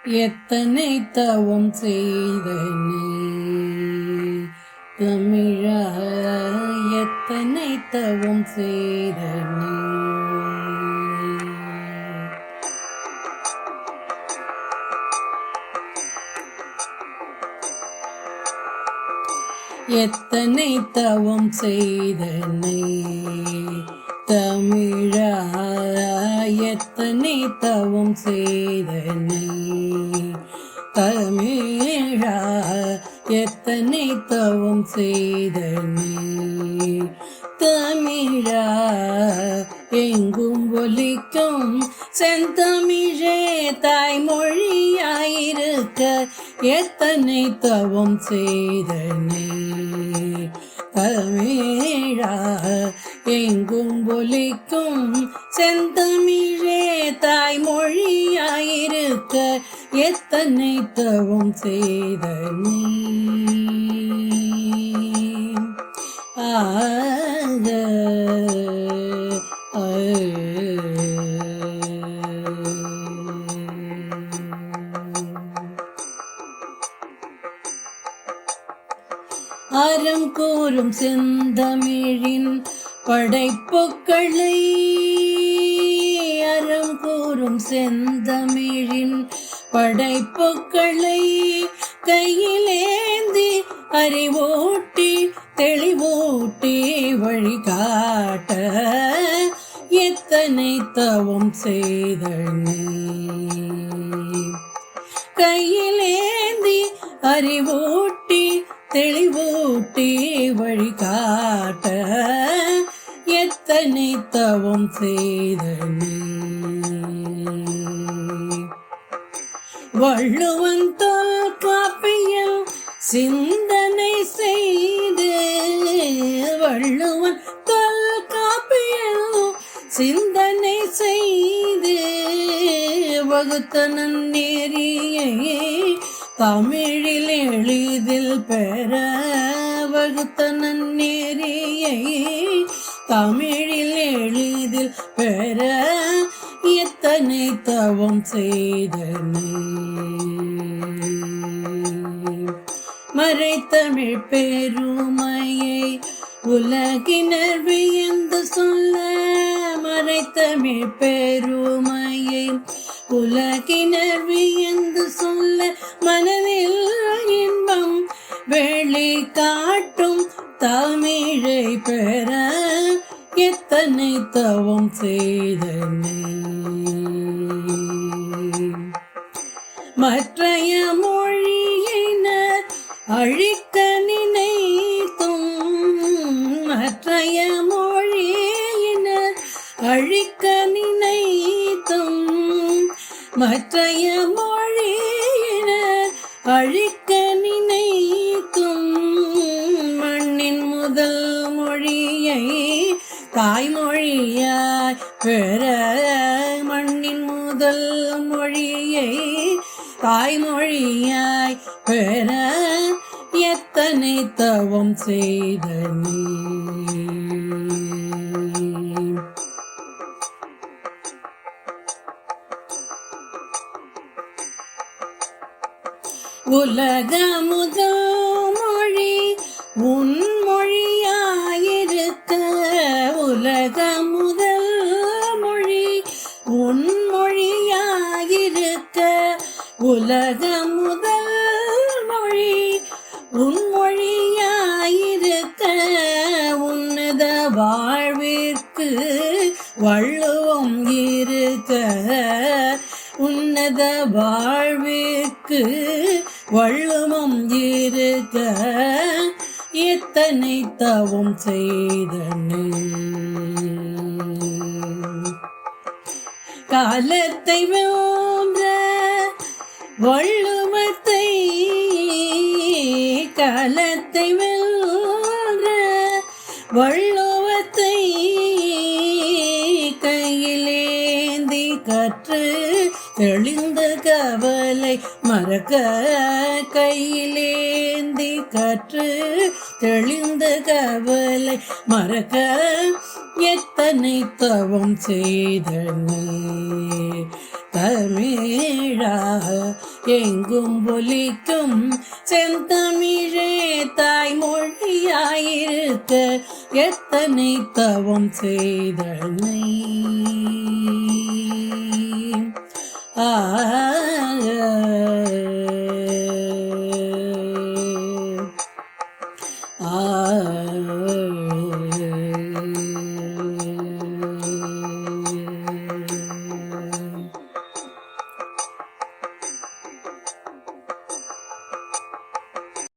எத்தனை தவம் செய்தனை தமிழா, எத்தனை தவம் செய்தனை. எத்தனை தவம் செய்தனை தமிழா, எத்தனை தவம் செய்தனை தமிழா, எத்தனை தவம் செய்தனை தமிழா. எங்கும் ஒலிக்கும் செந்தமிழே தாய்மொழியாயிருக்க எத்தனை தவம் செய்தனை தமிழா. எங்கும் ஒலிக்கும் செந்தமிழே தாய்மொழியாயிருக்க எத்தனை தவம் செய்தனை. அறம் கூறும் செந்தமிழின் படைப்புக்களை, அறம் கூறும் செந்தமிழின் படைப்புக்களை கையிலேந்தி அறிவூட்டி தெளிவூட்டி வழிகாட்ட எத்தனை தவம் செய்தனை. கையிலேந்தி அறிவூட்டி தெளிவூட்டி வழிகாட்ட எத்தனை தவம் செய்தனை. வள்ளுவன் தொல்காப்பியம் சிந்தனை செய்து, வள்ளுவன் தொல்காப்பியம் சிந்தனை செய்து வகுத்த நன்னெறியை தமிழில் எளிதில் பெற, வகுத்த நன்னெறியை தமிழில் எளிதில் பெற எத்தனை தவம் செய்தனை. மறைத்தமிழ் பெருமையை உலகினர் வியந்து சொல்ல, மறைத்தமிழ் பெருமையை உலகினர் வியந்து சொல்ல மனதில் இன்பம் வெளி காட்டும் தமிழை பெற எத்தனை தவம் செய்தனை. மற்றைய மொழியினர் அழிக்க நினைத்தும், மற்றைய மொழியினர் அழிக்க நினைத்தும், மற்றைய மொழியினர் அழிக்க நினைத்தும் மண்ணின் முதல் மொழியை தாய்மொழியாய் பெற, மண்ணின் முதல் மொழியை தாய்மொழியாய் பெற எத்தனை தவம் செய்தனை. உலக முதல் மொழி உன் மொழியாயிருக்க, உலக முதல் மொழி உன் மொழியாயிருக்க, உலக முதல் மொழி உன் மொழியாயிருக்க உன்னத வாழ்விற்கு வள்ளுவம் இருக்க, உன்னத வாழ்விற்கு வள்ளுவம் இருக்க எத்தனை தவம் செய்தனை. காலத்தை வென்ற வள்ளுவத்தை, காலத்தை வென்ற வள்ளுவத்தை கையிலேந்தி கற்று தெளிந்த கவலை மறக்க, கையிலேந்தி கற்று தெளிந்த கவலை மறக்க எத்தனை தவம் செய்தனை. தமிழாக எங்கும் ஒலிக்கும் செந்தமிழே தாய்மொழியாயிருக்க எத்தனை தவம் செய்தனை.